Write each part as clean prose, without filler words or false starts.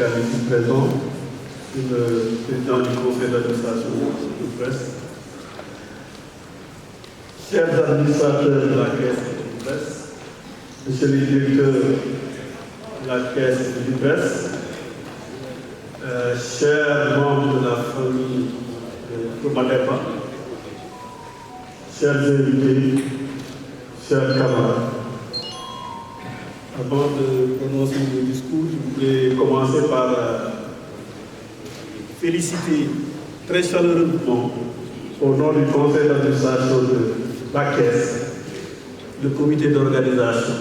syndicales ici présents, le président du conseil d'administration de presse, chers administrateurs de la caisse de presse, monsieur le directeur de la caisse de presse, chers membres de la famille de Tomadepa, chers invités, chers camarades. Avant de prononcer le discours, je voudrais commencer par féliciter très chaleureusement, au nom du conseil d'administration de la Caisse, le comité d'organisation.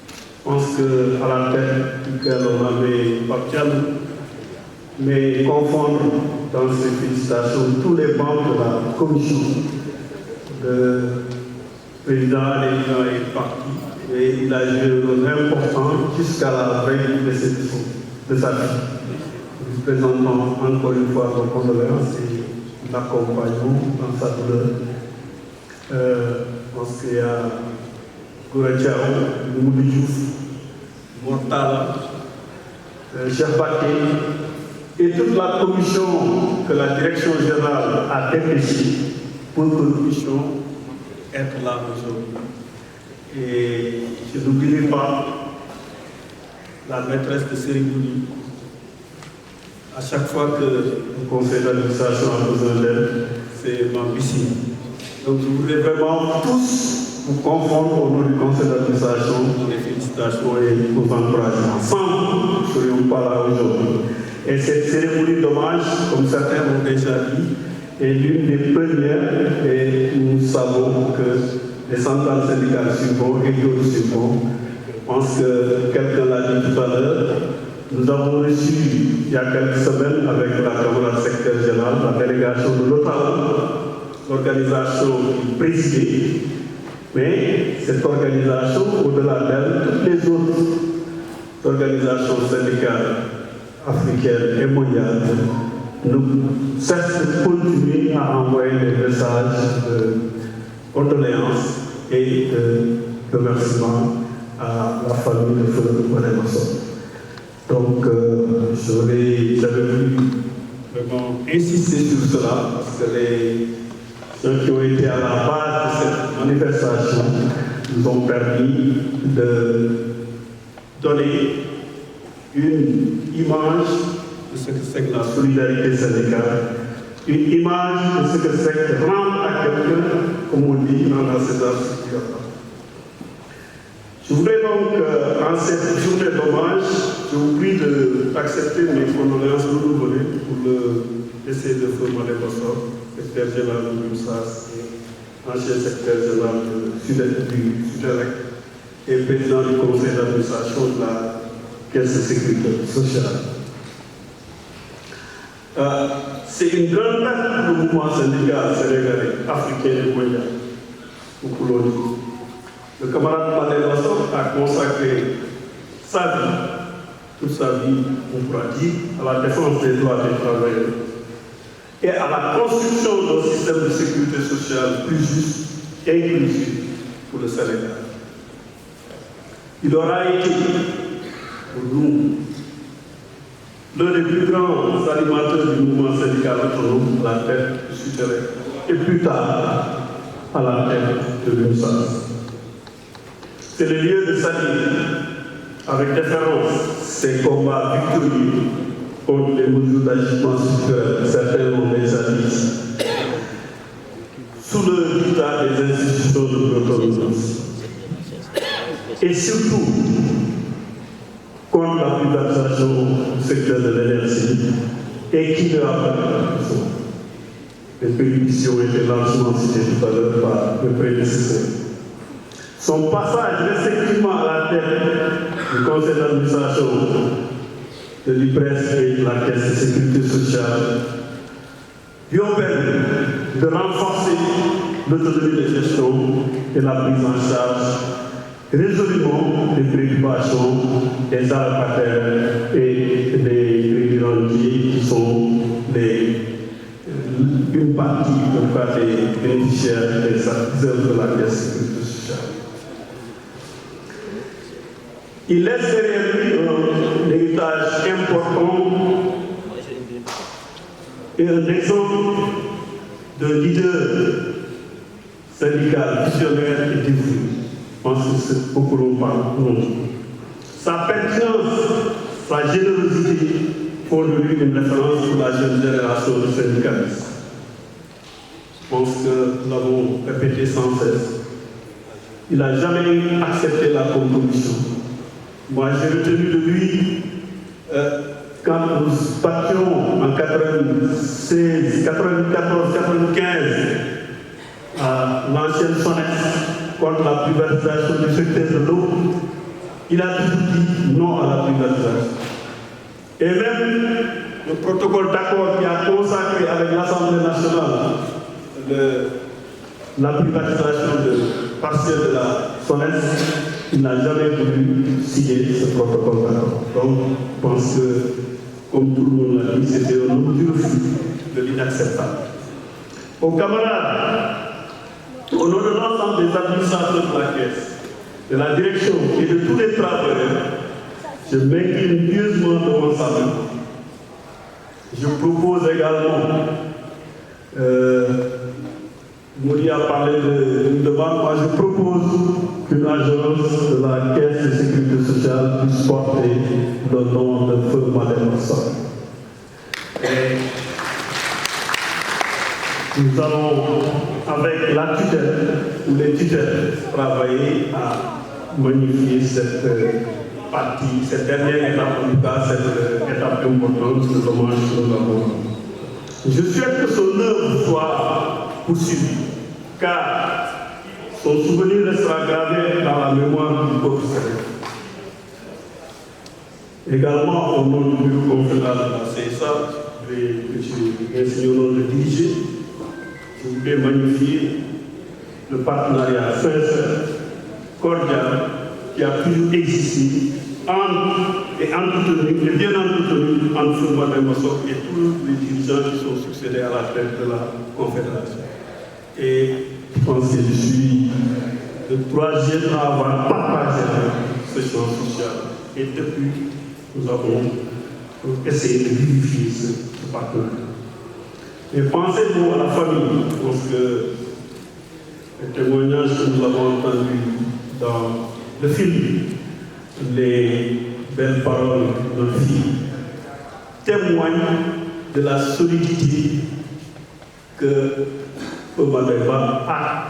Je pense qu'à la tête duquel on avait Papianou, mais confondre dans ces félicitations tous les membres de la commission. Le président Aléna est parti et il a joué un rôle important jusqu'à la veille de cette décision de sa vie. Nous présentons encore une fois nos condoléances et l'accompagnons dans sa douleur. Je pense qu'il y a Gouretiao, Moudi Diouf, Mortala, Cheikh Baké et toute la commission que la direction générale a dépêchée pour que nous puissions être là aujourd'hui. Et je n'oublierai pas la maîtresse de cérémonie. À chaque fois que le conseil d'administration a besoin d'aide, c'est ma Bissine. Donc je voudrais vraiment tous vous confondre au nom du conseil d'administration pour les félicitations et vos encouragements. Sans nous ne serions pas là aujourd'hui. Et cette cérémonie d'hommage, comme certains l'ont déjà dit, est l'une des premières et nous savons que les centrales syndicales suivront et d'autres suivront. Je pense que quelqu'un l'a dit tout à l'heure. Nous avons reçu il y a quelques semaines avec la camarade secrétaire générale la délégation de l'OTAN, l'organisation présidée. Mais cette organisation, au-delà d'elle, toutes les autres organisations syndicales africaines et mondiales nous cessent de continuer à envoyer des messages de condoléances et de remerciements à la famille de Feu de Bonnet-Masson. Donc, j'avais voulu vraiment insister sur cela parce que les gens qui ont été à la base de cette manifestation nous ont permis de donner une image de ce que c'est que la solidarité syndicale, une image de ce que c'est que rendre à quelqu'un, comme on dit dans la César. Je voudrais donc, en cette journée d'hommage, je vous prie d'accepter mes condoléances renouvelées pour le décès de Feu Bonnet-Masson, secrétaire général de l'UMSAS et ancien secrétaire général du SUDELEC et président du conseil d'administration de la Caisse de sécurité sociale. C'est une grande perte pour le mouvement syndical sénégalais, africain et mondial, pour l'on dit. Le camarade Bonnet-Masson a consacré sa vie, toute sa vie, on pourra dire, à la défense des droits des travailleurs et à la construction d'un système de sécurité sociale plus juste et inclusif pour le Sénégal. Il aura été, pour nous, l'un des plus grands animateurs du mouvement syndical autonome à la tête du SUDELEC et plus tard à la tête de l'UMSAS. C'est le lieu de saluer avec déférence ces combats victorieux contre les mesures d'agissement structurel, certains l'ont déjà dit, sous le dictat des institutions de l'autonomie. Et surtout, contre la privatisation du secteur de l'énergie et qui ne a pas de raison. Les pétitions ont été largement citées tout à l'heure par le prédécesseur. Son passage respectivement à la tête du conseil d'administration de l'IPRES et de la Caisse de sécurité sociale lui ont permis de renforcer l'autonomie de gestion et la prise en charge résolument des préoccupations des allocataires et des rentiers qui sont une partie des bénéficiaires des acteurs de la Caisse de sécurité sociale. Il laisse derrière lui un héritage important et un exemple de leader syndical, visionnaire et dévoué. Je pense que c'est beaucoup l'on parle. Sa pertinence, sa générosité font de lui une référence pour la jeune génération de syndicalistes. Je pense que nous l'avons répété sans cesse. Il n'a jamais accepté la compromission. Moi, j'ai retenu de lui, quand nous partions en 96, 94, 95, à l'ancienne SONES contre la privatisation du secteur de l'eau, il a toujours dit non à la privatisation. Et même le protocole d'accord qui a consacré avec l'Assemblée nationale la privatisation partielle de la SONES, il n'a jamais voulu signer ce protocole d'accord. Donc, je pense que, comme tout le monde l'a dit, c'était un autre refus de l'inacceptable. Aux camarades, au nom de l'ensemble des administrateurs de la Caisse, de la direction et de tous les travailleurs, je m'incline pieusement devant sa main. Je propose également, Mouri a parlé d'une demande, moi je propose qu'une agence de la Caisse de sécurité sociale puisse porter le nom de feu Madame Sock. Nous allons, avec la tutelle ou les tutelles, travailler à magnifier cette partie, cette dernière étape, en tout cas, cette étape importante de l'hommage que nous avons. Je souhaite que son œuvre soit poursuivie, car son souvenir restera gravé dans la mémoire du peuple sénégalais. Également, au nom du bureau confédéral de la CSA, je vais l'honneur de diriger. Je voudrais magnifier le partenariat sincère, cordial, qui a toujours existé et bien entretenu entre Mme Sock et tous les dirigeants qui sont succédés à la tête de la Confédération. Et je pense que je suis le troisième à avoir partagé ce champ social. Et depuis, nous avons essayé de vivifier ce partenariat. Et pensez-vous à la famille, parce que les témoignages que nous avons entendus dans le film, les belles paroles de notre fille, témoignent de la solidité que Madeba a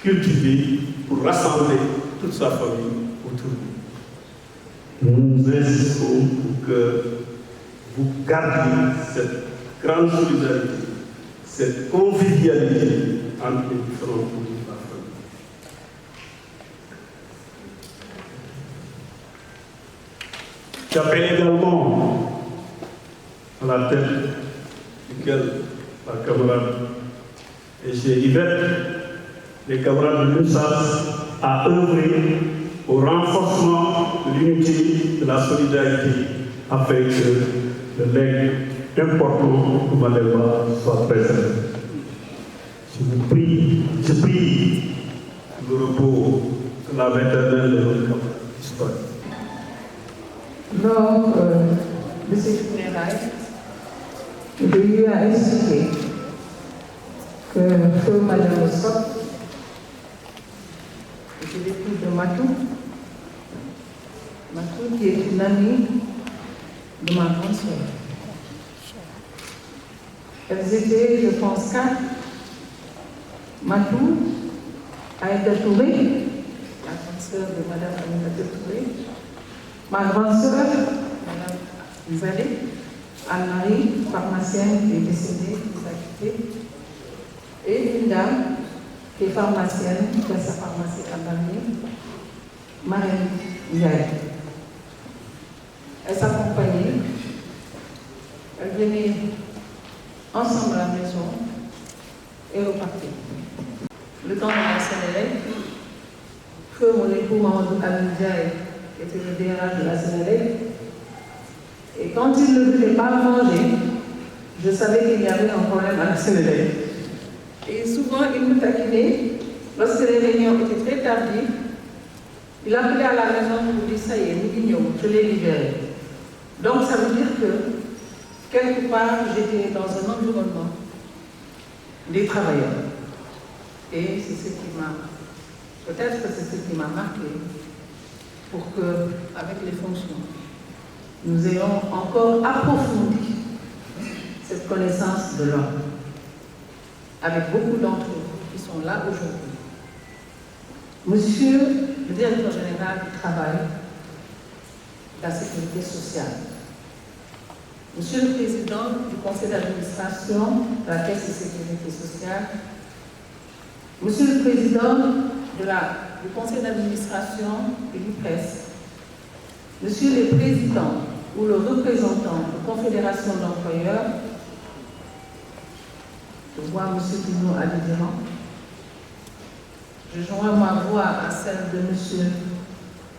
cultivée pour rassembler toute sa famille autour de lui. Nous insistons pour que vous gardiez cette grande solidarité, cette convivialité entre les différents pays de la famille. J'appelle également à la tête duquel la camarade et chez Yvette, les camarades de l'UNSAS à œuvrer au renforcement de l'unité, de la solidarité, afin que le legs important que Madeba soit présent. Je prie le repos de la éternelle de notre histoire. Lors de ces funérailles, je lui ai expliqué que feu Madame Sock était l'épouse de Matou, qui est une amie de ma grande soeur. Elles étaient, je pense, 4. Matou, Aïda Touré, la grande sœur de Madame Aminata Touré, ma grande sœur, Madame Zalé, Anne-Marie, pharmacienne qui est décédée, qui nous a quittés, et une dame qui est pharmacienne, qui a sa pharmacie à Paris, Marine Ndiaye. Elle s'accompagnait, elle venait ensemble à la maison et repartait. Le temps de la Sénélec, que mon époux Mamadou Ndiaye était le DRH de la Sénélec, et quand il ne voulait pas manger, je savais qu'il y avait un problème à la Sénélec. Et souvent, il me taquinait, lorsque les réunions étaient très tardives, Il appelait à la maison pour dire ça y est, je l'ai libéré. Donc ça veut dire que quelque part j'étais dans un environnement des travailleurs. Et c'est ce qui m'a, peut-être que c'est ce qui m'a marqué pour que, avec les fonctions, nous ayons encore approfondi cette connaissance de l'homme, avec beaucoup d'entre eux qui sont là aujourd'hui. Monsieur le directeur général du travail, de la sécurité sociale, Monsieur le président du conseil d'administration de la caisse de sécurité sociale, Monsieur le président du conseil d'administration et du presse, Monsieur le président ou le représentant de Confédération d'employeurs, je vois M. Pino Alidiran. Je joins ma voix à celle de M.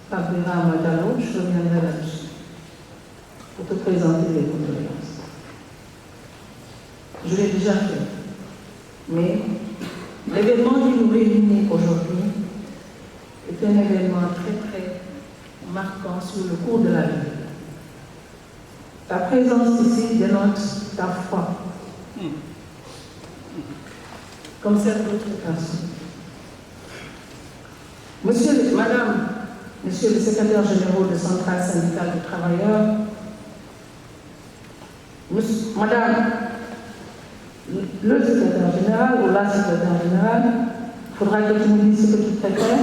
Fabera Madalo, je reviendrai là-dessus, pour te présenter les condoléances. Je l'ai déjà fait, mais l'événement qui nous réunit aujourd'hui est un événement très très marquant sur le cours de la vie. Ta présence ici dénote ta foi, comme celle d'autres personnes. Monsieur le secrétaire général de Centrale syndicale des travailleurs, Madame le secrétaire général ou la secrétaire générale, il faudra que tu me dises ce que tu préfères,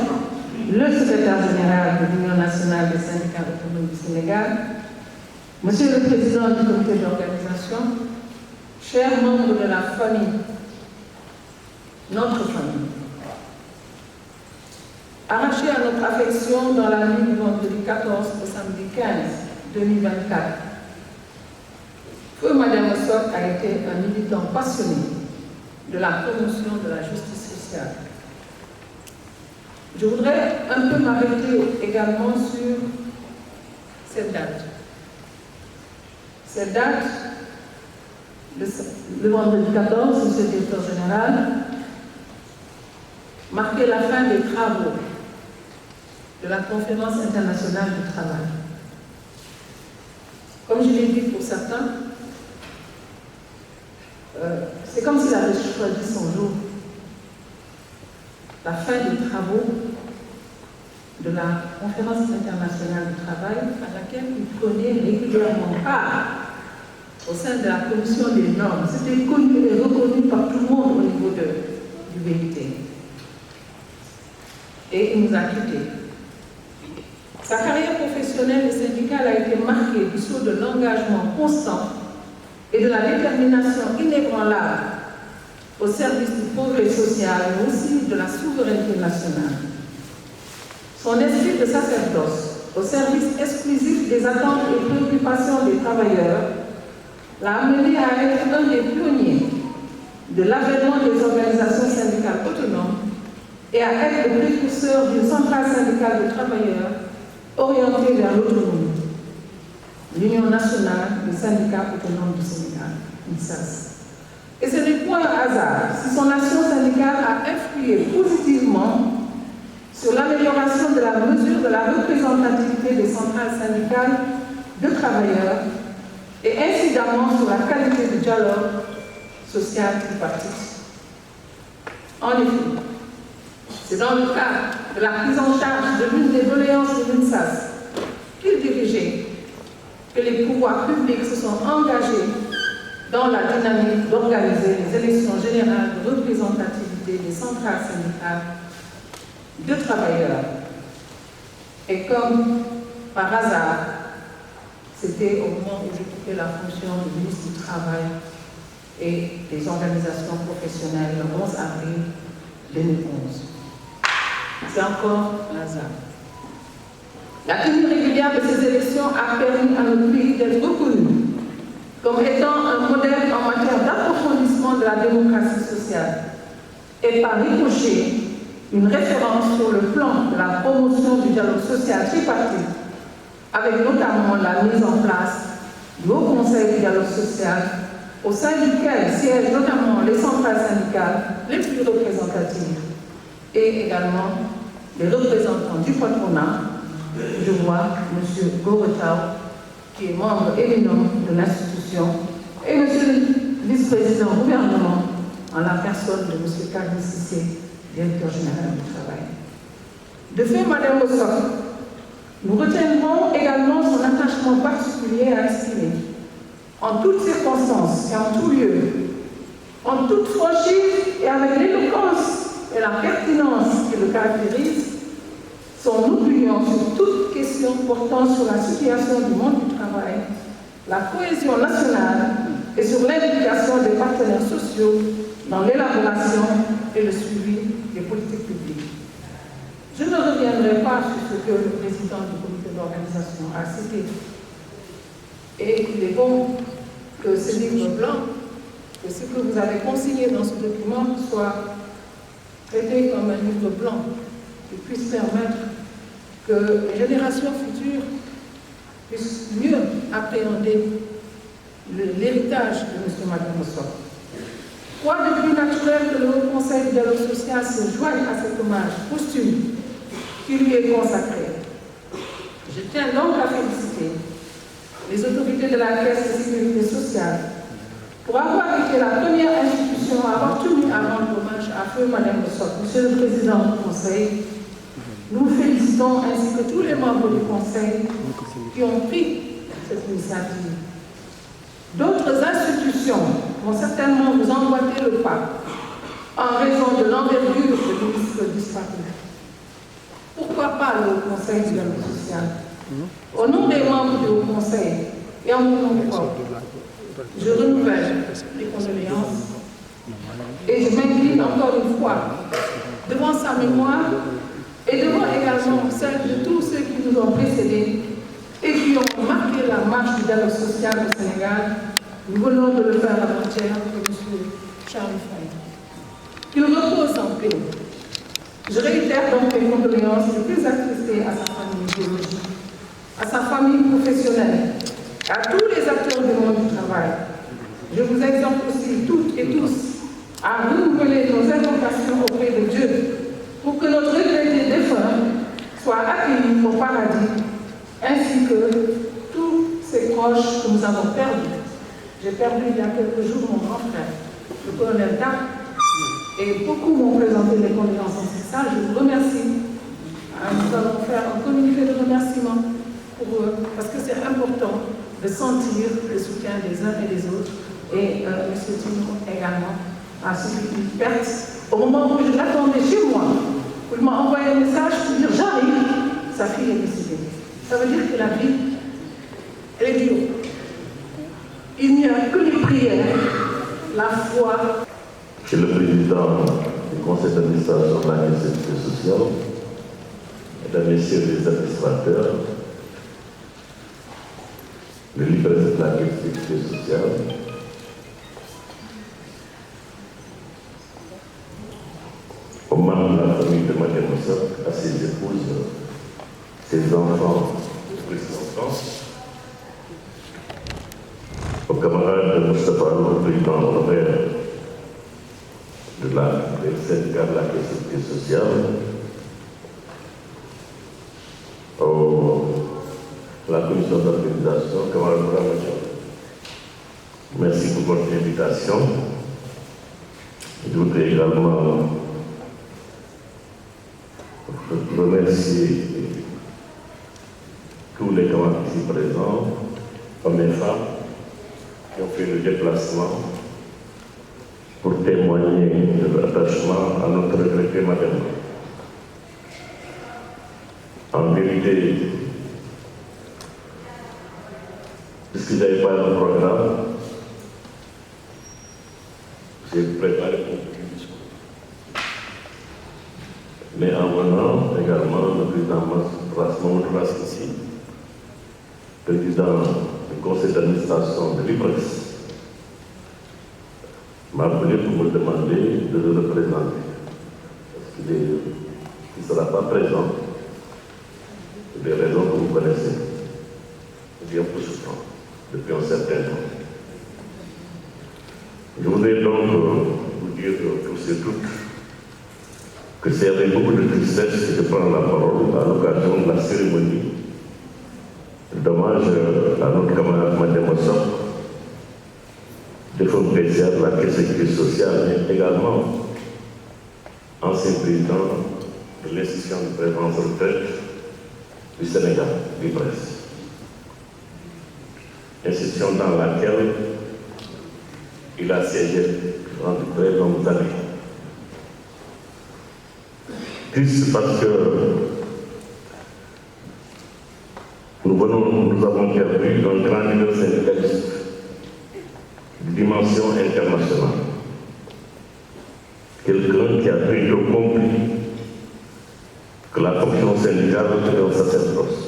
le secrétaire général de l'Union nationale des syndicats autonomes du Sénégal, Monsieur le président du comité d'organisation, chers membres de la famille, notre famille, arrachés à notre affection dans la nuit du vendredi 14 au samedi 15 2024, Feu Madame Sock a été un militant passionné de la promotion de la justice sociale. Je voudrais un peu m'arrêter également sur cette date. Cette date, le vendredi 14, Monsieur le directeur général, marquait la fin des travaux de la Conférence internationale du travail. Comme je l'ai dit pour certains, c'est comme s'il avait choisi son jour. La fin des travaux de la Conférence internationale du travail à laquelle il prenait régulièrement part au sein de la commission des normes. C'était connu et reconnu par tout le monde au niveau du VIT. Et il nous a quittés. Sa carrière professionnelle et syndicale a été marquée du sceau de l'engagement constant et de la détermination inébranlable au service du progrès social, mais aussi de la souveraineté nationale. Son esprit de sacerdoce, au service exclusif des attentes et préoccupations des travailleurs, l'a amené à être un des pionniers de l'avènement des organisations syndicales autonomes et à être le précurseur d'une centrale syndicale de travailleurs orientée vers l'autonomie, l'Union nationale des syndicats autonomes du Sénégal, UNSAS. Et ce n'est point un hasard si son action syndicale a influé positivement sur l'amélioration de la mesure de la représentativité des centrales syndicales de travailleurs et incidemment sur la qualité du dialogue social tripartite. En effet, c'est dans le cadre de la prise en charge de l'une des doléances de l'UNSAS qu'il dirigeait que les pouvoirs publics se sont engagés dans la dynamique d'organiser les élections générales de représentativité des centrales syndicales de travailleurs. Et comme par hasard, c'était au moment où j'occupais la fonction de ministre du Travail et des organisations professionnelles le 11 avril 2011. C'est encore hasard. La tenue régulière de ces élections a permis à notre pays d'être reconnu comme étant un modèle en matière d'approfondissement de la démocratie sociale et par ricochet une référence sur le plan de la promotion du dialogue social tripartite, avec notamment la mise en place du Haut Conseil du dialogue social, au sein duquel siègent notamment les centrales syndicales les plus représentatives et également les représentants du patronat. Je vois M. Gorotao, qui est membre éminent de l'institution, et M. le vice-président du gouvernement, en la personne de M. Kagni Sissé, directeur général du travail. De fait, Mme Ossok, nous retiendrons également son attachement particulier à inspirer, en toutes circonstances et en tout lieu, en toute franchise et avec l'éloquence et la pertinence qui le caractérise, son opinion sur toute question portant sur la situation du monde du travail, la cohésion nationale et sur l'implication des partenaires sociaux dans l'élaboration et le suivi des politiques publiques. Je ne reviendrai pas sur ce que le président du comité d'organisation a cité. Et il est bon que ce livre blanc, que ce que vous avez consigné dans ce document soit traité comme un livre blanc qui puisse permettre que les générations futures puissent mieux appréhender l'héritage de M. Madame Ossok. Quoi de plus naturel que le Haut Conseil du dialogue social se joigne à cet hommage posthume qui lui est consacré. Je tiens donc à féliciter les autorités de la Caisse de sécurité sociale pour avoir été la première institution à avoir tenu à rendre hommage à feu Mme Ossok. Monsieur le Président du Conseil, nous vous félicitons ainsi que tous les membres du Conseil qui ont pris cette initiative. D'autres institutions vont certainement vous emboîter le pas en raison de l'envergure de ministre disparu. Pourquoi pas le Haut Conseil du dialogue social? Au nom des membres du Haut Conseil et en mon nom propre, je renouvelle les condoléances et je m'incline encore une fois devant sa mémoire et devant également celle de tous ceux qui nous ont précédés et qui ont marqué la marche du dialogue social au Sénégal. Nous venons de le faire avant-hier avec M. Charles Faye. Qu'il repose en paix. Je réitère donc mes condoléances les plus attristées à sa famille biologique, à sa famille professionnelle, à tous les acteurs du monde du travail. Je vous exhorte aussi toutes et tous à renouveler nos invocations auprès de Dieu pour que notre regretté défunt soit accueilli au paradis, ainsi que tous ces proches que nous avons perdus. J'ai perdu il y a quelques jours mon grand frère, le colonel Dac, et beaucoup m'ont présenté les condoléances en ce sens. Je vous remercie. Nous allons faire un communiqué de remerciement pour eux, parce que c'est important de sentir le soutien des uns et des autres. Et M. Tino également a subi une perte au moment où je l'attendais chez moi. Où il m'a envoyé un message pour dire j'arrive, sa fille est décédée. Ça veut dire que la vie, elle est dure. Il n'y a que les prières, la foi. Je suis le président du conseil d'administration de la sécurité sociale, mesdames et messieurs les administrateurs, le livre de la sécurité sociale, aux membres de la famille de Mme Ossok, à ses épouses, ses enfants, ses petits-enfants, aux camarades de Moustapha, le président honoraire de la syndicat de la sécurité sociale, la commission d'organisation, camarade Mouramadjo. Merci pour votre invitation. Je voudrais également remercier tous les camarades ici présents, hommes et femmes, qui ont fait le déplacement pour témoigner de leur attachement à notre regretté madame. En vérité, puisque je n'avais pas un programme, j'ai préparé mon petit discours. Mais en venant également, le président Mamadou Raskissi, président du conseil d'administration de l'IPREX, m'a appelé pour me demander de le représenter. Parce qu'il ne sera pas présent. Pour des raisons que vous connaissez. Bien pour ce temps, depuis un certain temps. Je voudrais donc vous dire tous et toutes que c'est avec beaucoup de tristesse que je prends la parole à l'occasion de la cérémonie d'hommage à notre camarade Mademba Sock, défunt PCA de la Caisse de sécurité sociale, mais également ancien président de l'institution de prévoyance retraite du Sénégal, du Brest. Institution dans laquelle il a siégé durant de très longues années. Triste parce que nous avons perdu un grand leader syndicaliste de dimension internationale. Quelqu'un qui a pris au compris que la fonction syndicale est un sacerdoce.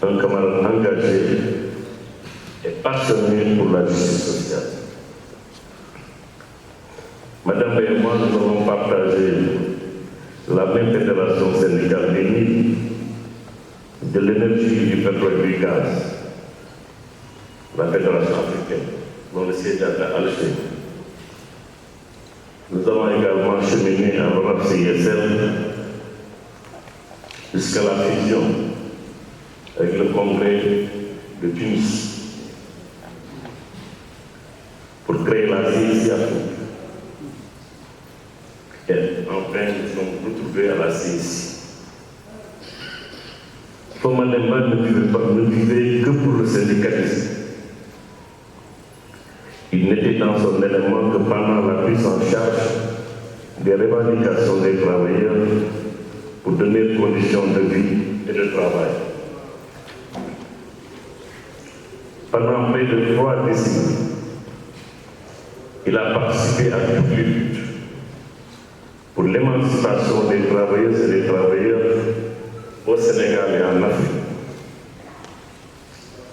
Un camarade engagé et passionné pour la justice sociale. Madame et moi, nous avons partagé la même fédération syndicale des mines, de l'énergie, du pétrole et du gaz, la fédération africaine, dont le siège est à Alger. Nous avons également cheminé à l'ONAP CISL jusqu'à la fusion avec le congrès de Tunis pour créer la CICI Afrique. Et enfin, nous sommes retrouvés à la CICI. Thomas Demba ne vivait que pour le syndicalisme. Il n'était dans son élément que pendant la prise en charge des revendications des travailleurs pour donner conditions de vie et de travail. Pendant près de 3 décennies, il a participé à toutes les luttes pour l'émancipation des travailleuses et des travailleurs au Sénégal et en Afrique.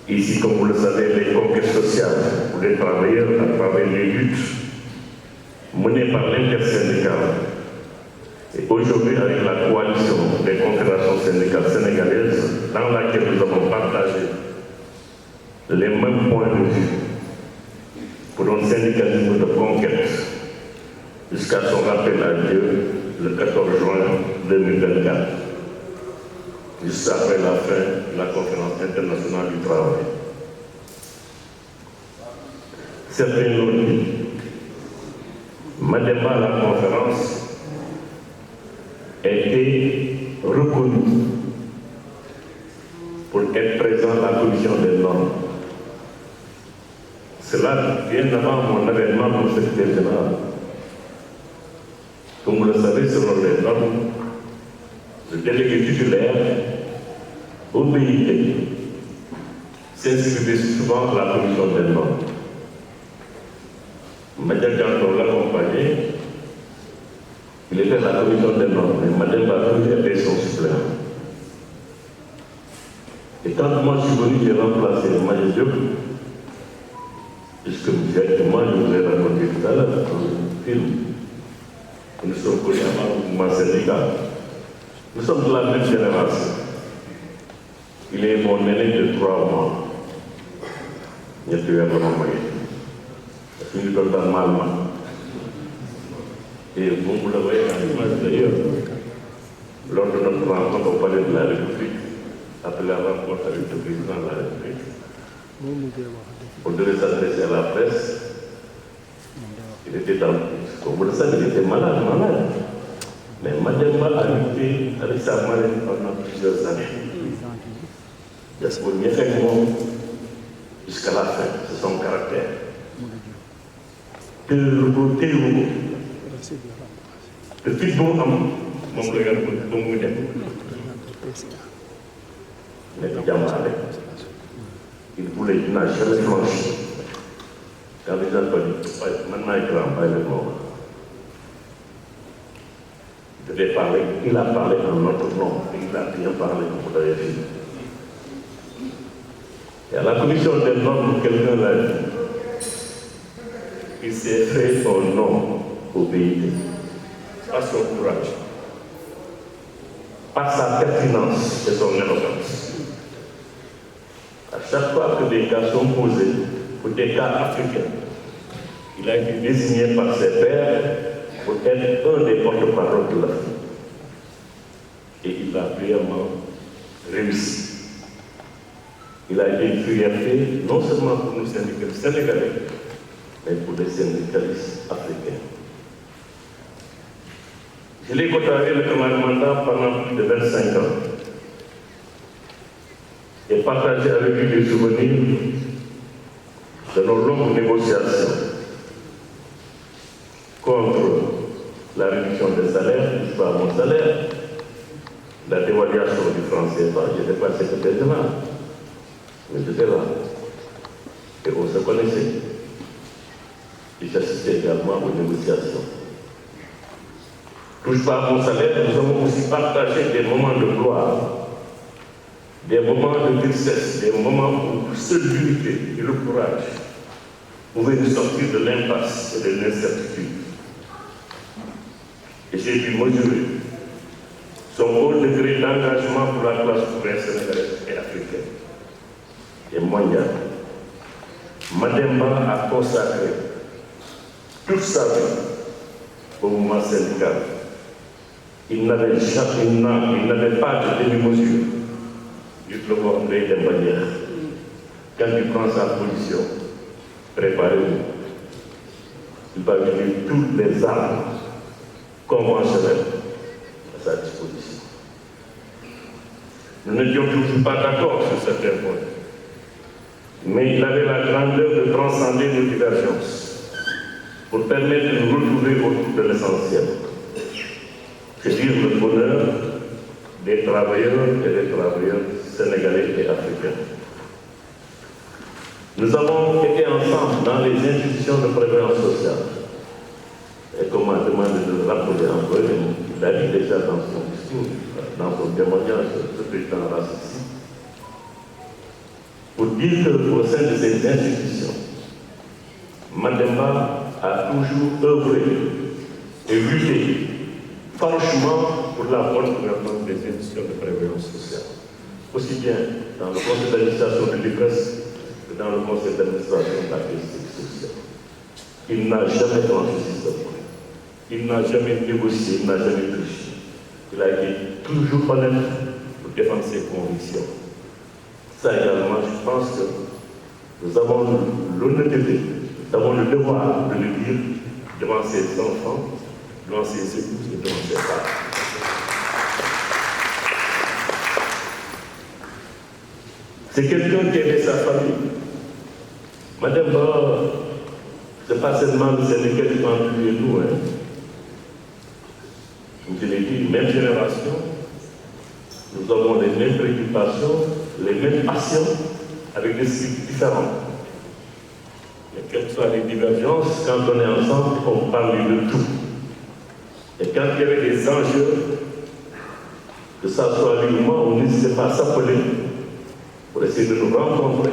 Ici, comme vous le savez, les conquêtes sociales pour les travailleurs à travers les luttes menées par l'intersyndicale. Et aujourd'hui, avec la coalition des confédérations syndicales sénégalaises, dans laquelle nous avons partagé les mêmes points de vue pour un syndicalisme de conquête jusqu'à son rappel à Dieu le 14 juin 2024, juste après la fin de la conférence internationale du travail. Certains l'ont dit, Mademba à la conférence était reconnu pour être présent à la commission des normes. Cela vient avant mon avènement comme secrétaire général. Comme vous le savez, selon les normes, le délégué titulaire au BIT s'inscrivait souvent à la commission des normes. Madame Ganton l'accompagnait, il était à la commission des normes, mais Madame Bakou était son suppléant. Et quand moi je suis venu, j'ai remplacé Madame Diop, puisque moi je vous ai raconté tout à l'heure dans le film. Nous sommes connus avant le mouvement syndical. Nous sommes de la même génération. Il est mon aîné de 3 mois. Il y a eu un moment moyen. Il est dans le mal. Et vous le voyez dans l'image d'ailleurs. Lors de notre rencontre au palais de la République, après la rencontre avec le président de la République, on devait s'adresser à la presse. Il était dans, comme vous le savez, il était malade. Mais Mademba a lutté avec sa maladie pendant plusieurs années. Il a ce premier fait jusqu'à la fin, c'est son caractère. Que le côté où le plus bon homme, mon regard, mon modèle. Mais il voulait, il n'a jamais flanché. Quand les gens disent, maintenant il grand, pas le mort. Il devait parler, il a parlé en notre nom, il a bien parlé, comme vous l'avez vu. Et à la commission des normes, quelqu'un l'a dit, il s'est fait son nom au pays, par son courage, par sa pertinence et son éloquence. À chaque fois que des cas sont posés, pour des cas africains, il a été désigné par ses pairs pour être un des porte-parole de l'Afrique. Et il a brillamment réussi. Il a été une fierté non seulement pour nous syndicalistes sénégalais, mais pour les syndicalistes africains. Je l'ai côtoyé le mandat pendant plus de 25 ans et partagé avec lui des souvenirs de nos longues négociations contre la réduction des salaires, pas mon salaire, la dévaluation du franc CFA. Je n'étais pas secrétaire général, mais j'étais là. Et on se connaissait. Et j'assistais également aux négociations. Touche pas à mon salaire, nous avons aussi partagé des moments de gloire, des moments de tristesse, des moments où seule l'unité et le courage pouvaient nous sortir de l'impasse et de l'incertitude. Et j'ai pu mesurer son haut degré d'engagement pour la classe ouvrière sénégalaise et africaine et mondiale. Mademba a consacré toute sa vie au mouvement syndical. Il n'avait pas de demi-mesure. Dites-le moi, de manière. Quand il prend sa position, préparez-vous. Il va donner toutes les armes conventionnelles à sa disposition. Nous n'étions toujours pas d'accord sur certains points. Mais il avait la grandeur de transcender nos divergences pour permettre de nous retrouver autour de l'essentiel. C'est-à-dire le bonheur des travailleurs et des travailleurs sénégalais et africains. Nous avons été ensemble dans les institutions de prévoyance sociale. Et comme on m'a demandé de le rappeler encore, il l'a dit déjà dans son discours, dans son témoignage, ce président raciste, pour dire qu'au sein de ces institutions, Mademba a toujours œuvré et lutté franchement pour la bonne gouvernance des institutions de prévoyance sociale, aussi bien dans le conseil d'administration de l'IPRES que dans le conseil d'administration de la sécurité sociale. Il n'a jamais tranché ce point. Il n'a jamais négocié, il n'a jamais triché. Il a été toujours honnête pour défendre ses convictions. Ça également, je pense que nous avons l'honnêteté, nous avons le devoir de le dire devant ses enfants, devant ses épouses et devant ses femmes. C'est quelqu'un qui aimait sa famille. Madame Ba, ce n'est pas seulement le syndicat qui parle de nous. Comme je l'ai dit, même génération, nous avons les mêmes préoccupations, les mêmes passions, avec des cycles différents. Mais quelles que soient les divergences, quand on est ensemble, on parle de tout. Et quand il y avait des enjeux, que ça soit lui ou moi, on n'hésitait pas à s'appeler pour essayer de nous rencontrer,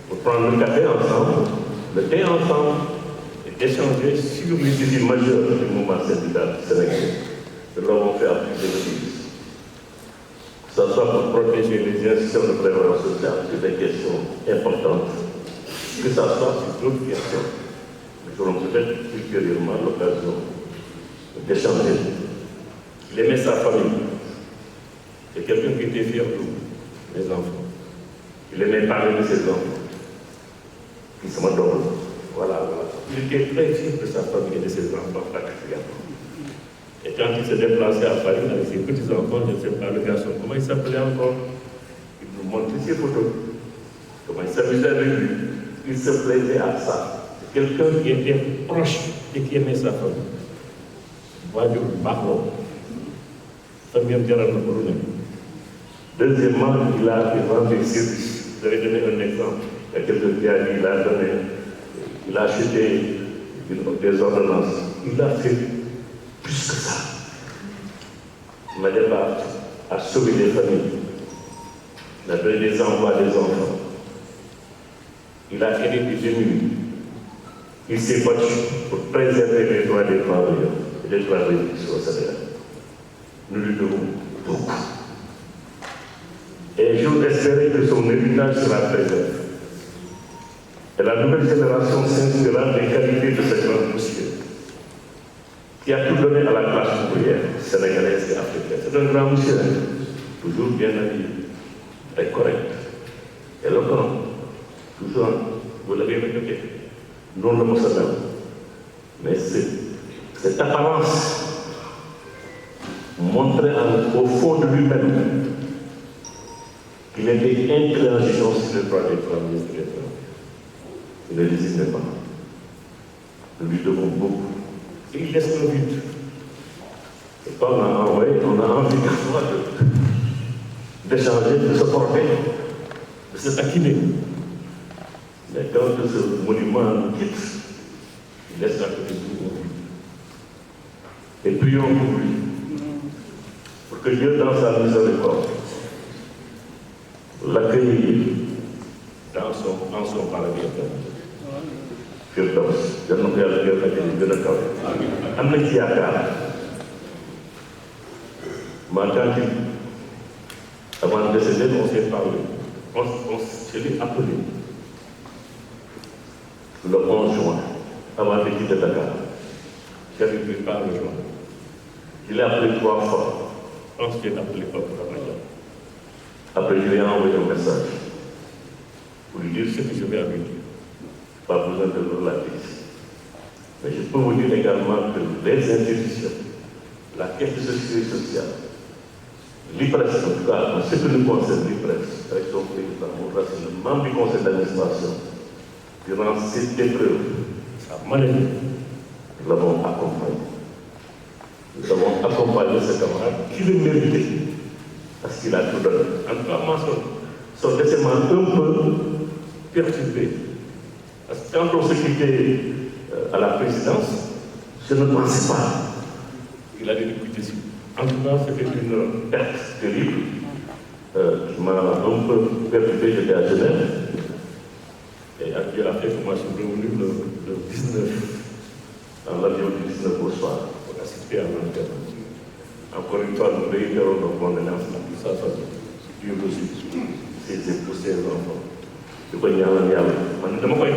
pour prendre le café ensemble, le thé ensemble, et échanger sur les défis majeurs du mouvement syndical sénégalais. Nous l'avons fait à plusieurs reprises. Que ce soit pour protéger les institutions de prévoyance sociale sur des questions importantes, que ce soit sur d'autres questions. Nous aurons peut-être ultérieurement l'occasion d'échanger. Il aimait sa famille. C'est quelqu'un qui était fier de nous, les enfants. Il aimait parler de ses enfants. Il se m'adore. Voilà. Il était très fier de sa famille et de ses enfants particulièrement. Et quand il se déplaçait à Paris avec ses petits-enfants, je ne sais pas, le garçon, comment il s'appelait encore? Il nous montrait ses photos. Comment il s'amusait avec lui. Il se plaisait à ça. C'est quelqu'un qui était proche et qui aimait sa famille. Voyez, Barlo. Famille Diarra Napoléon. Deuxièmement, il a fait vendre des services. Vous avez donné un exemple. Il y a quelqu'un qui a dit, il a acheté des ordonnances. Il a fait plus que ça. Mademba a sauvé des familles. Il a donné des emplois des enfants. Il a aidé des démunis. Il s'est battu pour préserver les droits des travailleurs et des travailleurs qui sont au salaire. Nous lui devons beaucoup. Et j'ose espérer que son héritage sera préservé. Et la nouvelle génération s'inspirera des qualités de ce grand monsieur. qui a tout donné à la classe ouvrière sénégalaise et africaine. C'est un grand monsieur, toujours bien habillé, très correct, éloquent, toujours, vous l'avez répété, non le mot mais cette apparence montrait au fond de lui-même qu'il était intransigeant sur le droit des femmes et des femmes. Il ne désignait pas. Nous lui devons beaucoup. Et il laisse le vide. Et quand on a envoyé, on a envie parfois d'échanger, de se porter, de se taquiner. Mais quand ce monument nous quitte, il laisse la côté de nous. Et prions pour lui. Pour que Dieu, dans sa miséricorde, l'accueille en son paradis éternel. Firdaus, yal na ko yàlla jël ak yi gën a kawe. Am na ci yaakaar. Ma tante, avant de décéder, on s'est parlé. Je l'ai appelé le 11 juin, avant de quitter Dakar. J'avais pris par le jour. Je l'ai appelé 3 fois. Ensuite, je l'ai appelé pas pour la maison. Après, je lui ai envoyé un message pour lui dire ce que je vais lui dire. Pas besoin de le relater ici. Mais je peux vous dire également que les institutions, la caisse de sécurité sociale, l'IPRES, en tout cas, en ce que nous concerne l'IPRES, avec son président, le membre du conseil d'administration, durant cette épreuve, sa maladie, nous l'avons accompagné. Nous avons accompagné ce camarade qui le méritait, parce qu'il a tout donné. En tout cas, moi, son décès m'a un peu perturbé. Parce que quand on s'est quitté à la présidence, je ne pensais pas qu'il allait nous quitter ici. En tout cas, c'était une perte terrible qui m'a un peu perturbé. J'étais à Genève. Et Dieu a fait que moi je suis revenu le 19, dans l'avion du 19 au soir, pour assister à l'enterrement. Encore une fois, nous réitérons nos condoléances à tout ça, Dieu aussi, ses épouses, ses enfants. Je peux y aller, man, dama koy